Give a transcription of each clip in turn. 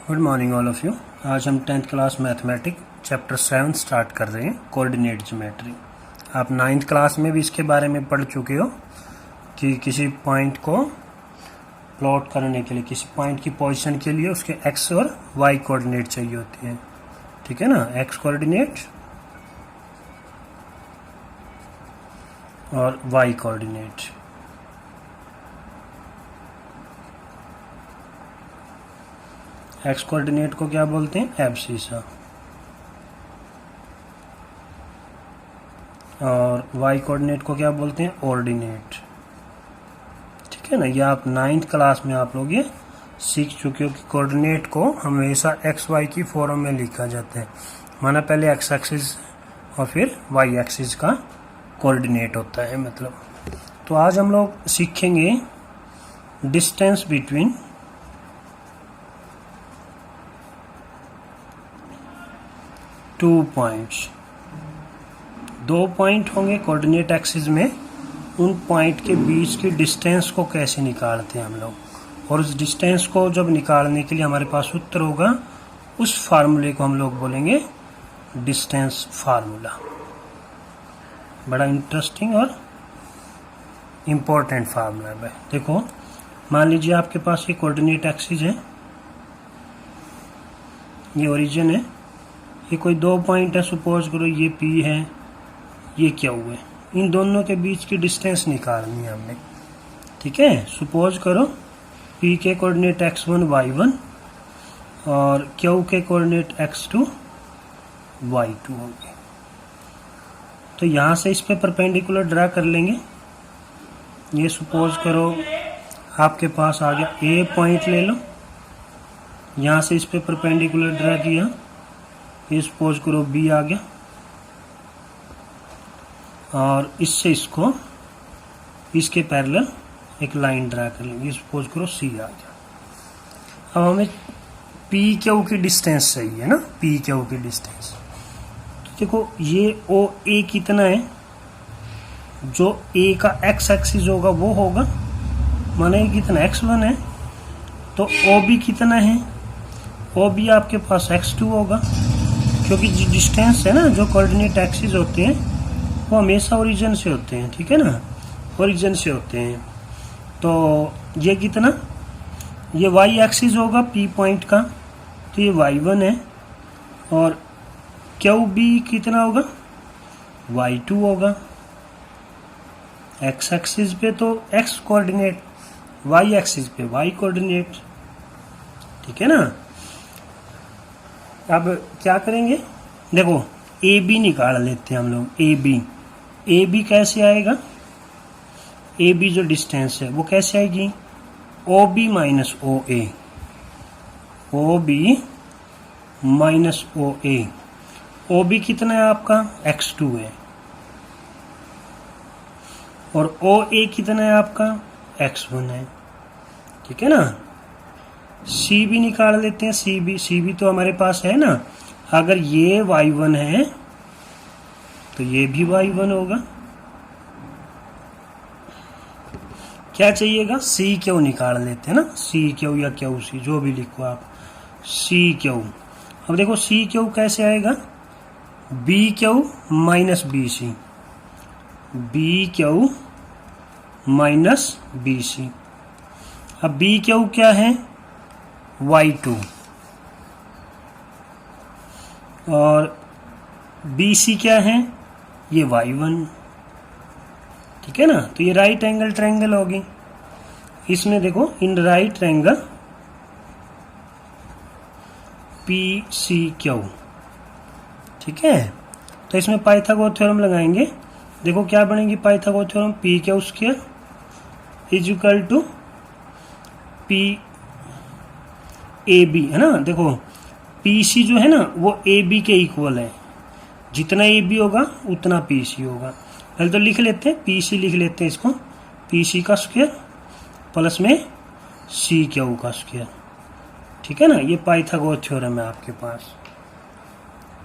Good morning all of you. आज हम 10th class mathematics chapter 7 start कर रहे हैं, कोऑर्डिनेट ज्योमेट्री। आप 9th क्लास में भी इसके बारे में पढ़ चुके हो कि किसी पॉइंट को प्लॉट करने के लिए, किसी पॉइंट की पोजीशन के लिए उसके एक्स और वाई कोऑर्डिनेट चाहिए होती है, ठीक है ना। एक्स कोऑर्डिनेट और वाई कोऑर्डिनेट। एक्स कोऑर्डिनेट को क्या बोलते हैं? एब्सिसा। और वाई कोऑर्डिनेट को क्या बोलते हैं? ऑर्डिनेट। ठीक है ना। ये आप 9th क्लास में आप लोग ये सीख चुके हो कि कोऑर्डिनेट को हमेशा एक्स वाई की फॉर्म में लिखा जाता है। माना पहले एक्स एक्सिस और फिर वाई एक्सिस का कोऑर्डिनेट होता है मतलब। तो आज हम लोग सीखेंगे डिस्टेंस बिटवीन टू पॉइंट्स। दो पॉइंट होंगे कोऑर्डिनेट एक्सिस में, उन पॉइंट के बीच की डिस्टेंस को कैसे निकालते हैं हम लोग, और उस डिस्टेंस को जब निकालने के लिए हमारे पास उत्तर होगा, उस फार्मूले को हम लोग बोलेंगे डिस्टेंस फार्मूला। बड़ा इंटरेस्टिंग और इम्पोर्टेंट फार्मूला है। देखो, मान लीजिए आपके पास ये कोऑर्डिनेट एक्सिस है, ये ओरिजिन है, ये कोई दो पॉइंट है, सपोज करो ये P है, ये Q है। इन दोनों के बीच की डिस्टेंस निकालनी है हमने, ठीक है। सपोज करो P के कोऑर्डिनेट x1 y1 और Q के कोऑर्डिनेट x2 y2 होंगे। तो यहाँ से इस पे परपेंडिकुलर ड्रा कर लेंगे। ये सपोज करो आपके पास आ गया A पॉइंट, ले लो, यहाँ से इस पे परपेंडिकुलर ड्रा किया, ये सपोज करो B आ गया, और इससे इसको इसके पैरेलल एक लाइन ड्रा कर लेंगे, सपोज करो C आ गया। अब हमें PQ की डिस्टेंस चाहिए है ना, PQ की डिस्टेंस। तो देखो ये OA कितना है, जो A का x एक्सिस होगा वो होगा, माना ये कितना x1 है, तो OB कितना है, OB आपके पास x2 होगा, क्योंकि जो डिस्टेंस है ना, जो कोऑर्डिनेट एक्सिस होते हैं वो हमेशा ओरिजिन से होते हैं, ठीक है ना, ओरिजिन से होते हैं। तो ये कितना, ये वाई एक्सिस होगा P पॉइंट का, तो ये y1 है, और QB कितना होगा, y2 होगा। x एक्सिस पे तो x कोऑर्डिनेट, y एक्सिस पे y कोऑर्डिनेट, ठीक है ना। अब क्या करेंगे, देखो AB निकाल लेते हैं हम लोग। AB कैसे आएगा, AB जो डिस्टेंस है वो कैसे आएगी, OB minus OA, OB minus OA। OB कितना है आपका, x2 है, और OA कितना है आपका, x1 है, ठीक है ना। C भी निकाल लेते हैं, C भी तो हमारे पास है ना। अगर ये y1 है तो ये भी y1 होगा। क्या चाहिएगा, CQ निकाल लेते हैं ना, CQ या QC जो भी लिखो आप, CQ। अब देखो CQ कैसे आएगा, BQ minus BC, BQ minus BC। अब BQ क्या है, y2, और BC क्या है, ये y1, ठीक है ना। तो ये राइट एंगल ट्रायंगल होगी। इसमें देखो, इन राइट ट्रायंगल PCQ, ठीक है। तो इसमें पाइथागोरस थ्योरम लगाएंगे। देखो क्या बनेगी Pythagoras theorem, PQ square is equal to PAB, है ना। देखो PC जो है ना वो AB के इक्वल है, जितना AB होगा उतना PC होगा। पहले तो लिख लेते हैं, PC लिख लेते हैं इसको, PC का स्क्वायर प्लस में CQ का स्क्वायर, ठीक है ना। ये पाइथागोरस थ्योरम है आपके पास,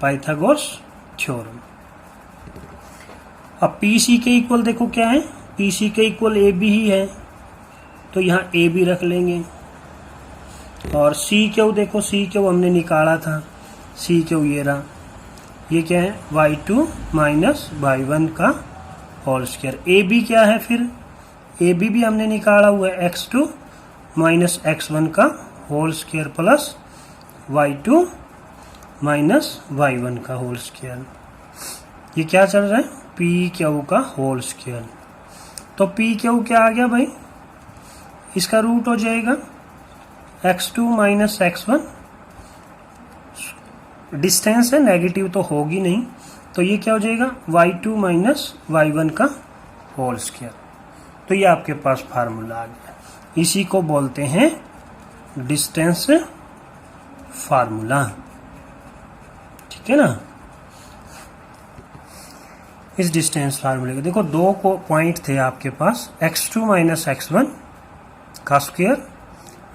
पाइथागोरस थ्योरम। अब PC के इक्वल देखो क्या है, PC के इक्वल AB ही है, तो यहाँ AB रख लेंगे। और सी क्यू देखो, सी क्यू हमने निकाला था, सी क्यू ये रहा, ये क्या है y2 माइनस y1 का होल स्क्वायर। ए बी क्या है फिर, ए बी भी हमने निकाला हुआ है x2 माइनस x1 का whole square plus y2 minus y1 का होल स्क्वायर। ये क्या चल रहा है पी क्यू का होल स्क्वायर। तो पी क्यू क्या आ गया भाई, इसका रूट हो जाएगा x2 माइनस x1, डिस्टेंस है नेगेटिव तो होगी नहीं, तो ये क्या हो जाएगा y2 माइनस y1 का होल स्क्वायर। तो ये आपके पास फार्मूला आ गया, इसी को बोलते हैं डिस्टेंस फार्मूला, ठीक है ना। इस डिस्टेंस फार्मूले के देखो दो पॉइंट थे आपके पास, x2 माइनस x1 का स्क्वायर,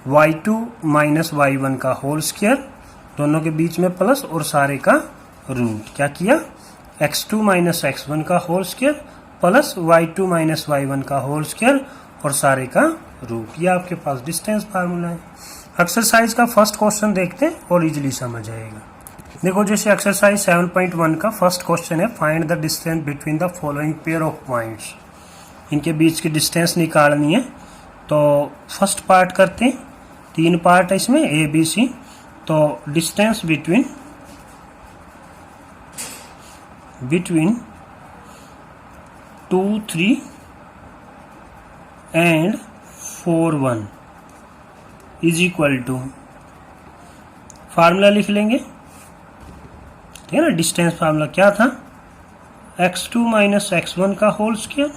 y2 माइनस y1 का होल स्क्वायर, दोनों के बीच में प्लस और सारे का रूट। क्या किया, x2 माइनस x1 का whole square plus y2 minus y1 का होल स्क्वायर और सारे का रूट। ये आपके पास डिस्टेंस फार्मूला है। एक्सरसाइज का फर्स्ट क्वेश्चन देखते हैं और इजीली समझ आएगा। देखो जैसे एक्सरसाइज 7.1 का फर्स्ट क्वेश्चन है, find the distance between the following pair of points. इनके बीच की डिस्टेंस निकालनी है। तो फर्स्ट पार्ट करते हैं, 3 पार्ट है इसमें ए बी सी। तो distance between 2 3 and 4 1 is equal to, formula लिख लेंगे, ठीक है ना। डिस्टेंस फार्मूला क्या था, x2 माइनस x1 का whole square,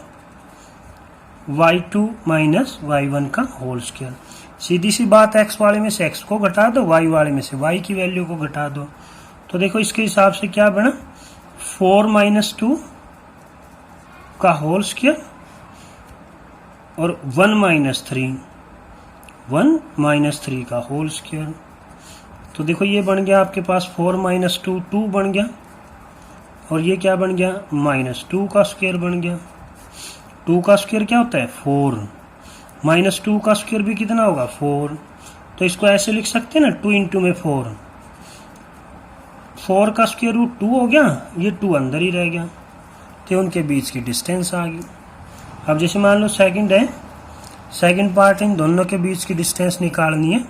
y2 minus y1 का होल स्क्वायर। सीधी सी बात, x वाले में से x को घटा दो, y वाले में से y की वैल्यू को घटा दो। तो देखो इसके हिसाब से क्या बना, 4 माइनस 2 का होल स्क्वायर और 1 माइनस 3 का होल स्क्वायर। तो देखो ये बन गया आपके पास 4 माइनस 2 2 बन गया, और ये क्या बन गया माइनस 2 का स्क्वायर बन गया। 2 का स्क्वायर क्या होता है 4, माइनस 2 का स्क्वायर भी कितना होगा 4। तो इसको ऐसे लिख सकते हैं ना, 2 इंटू में 4 का स्क्वायर रूट 2 हो गया, ये 2 अंदर ही रह गया, तो उनके बीच की डिस्टेंस आ गई। अब जैसे मान लो सेकंड है, सेकंड पार्ट, इन दोनों के बीच की डिस्टेंस निकालनी है।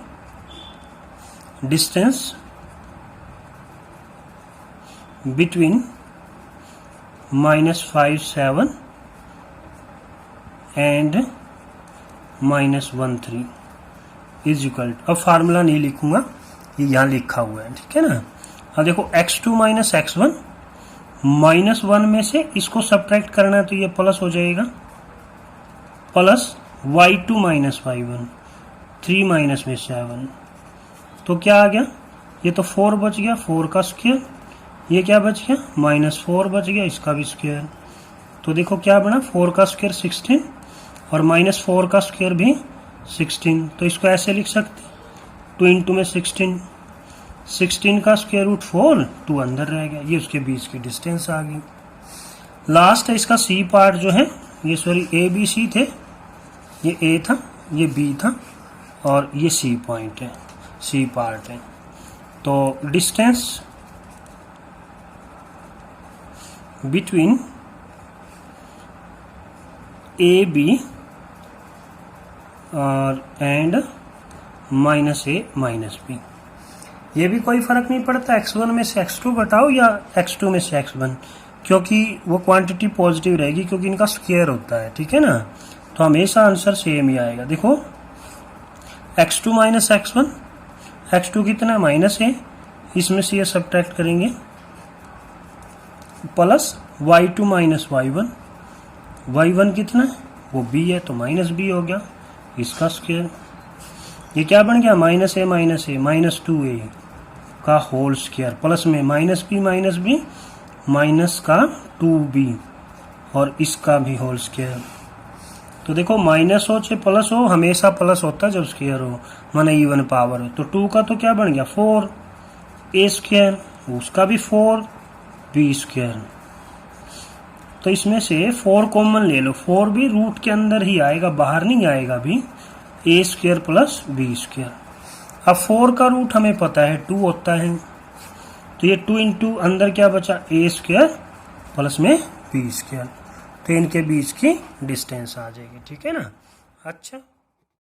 Distance between -5 7 and -1 3 is equal to, अब फार्मूला नहीं लिखूंगा, ये यहाँ लिखा हुआ है, ठीक है ना। अब देखो x2 माइनस x1, -1 में से इसको सब्ट्रैक्ट करना है तो ये प्लस हो जाएगा, plus y2 minus y1, 3 minus में 7, तो क्या आ गया, ये तो 4 बच गया, 4 का स्क्वायर, ये क्या बच गया -4 बच गया, इसका भी स्क्वायर। तो देखो क्या बना, 4 का स्क्वायर 16 और -4 का स्क्वायर भी 16। तो इसको ऐसे लिख सकते, 2 इंटू में 16 का स्क्वायर रूट 4, 2 अंदर रह गया, ये उसके बीच की डिस्टेंस आ गई। लास्ट है इसका सी पार्ट जो है, ये सॉरी ए बी सी थे, ये ए था, ये बी था और ये सी पॉइंट है, सी पार्ट है। तो डिस्टेंस बिटवीन ए बी और एंड -a -b, ये भी कोई फर्क नहीं पड़ता, x1 में से x2 घटाओ या x2 में से x1, क्योंकि वो क्वांटिटी पॉजिटिव रहेगी, क्योंकि इनका स्क्वायर होता है, ठीक है ना। तो हमेशा आंसर सेम ही आएगा। देखो x2 माइनस x1, x2 कितना माइनस है, इसमें से ये सब्ट्रैक्ट करेंगे, प्लस y2 माइनस y1 कितना है वो b है, तो माइनस b हो गया, इसका स्क्वायर। ये क्या बन गया -2a का होल स्क्वायर, प्लस में -b माइनस का 2b और इसका भी होल स्क्वायर। तो देखो माइनस हो चाहे प्लस हो, हमेशा प्लस होता है जब स्क्वायर हो, माने इवन पावर हो। तो 2 का तो क्या बन गया 4 a स्क्वायर, उसका भी 4 b स्क्वायर। तो इसमें से 4 कॉमन ले लो, 4 भी रूट के अंदर ही आएगा, बाहर नहीं आएगा भी, a square plus b square. अब 4 का रूट हमें पता है 2 होता है, तो ये 2 इंटू अंदर क्या बचा a स्क्वायर प्लस में b स्क्वायर, तो इनके बीच की डिस्टेंस आ जाएगी। ठीक है ना। अच्छा।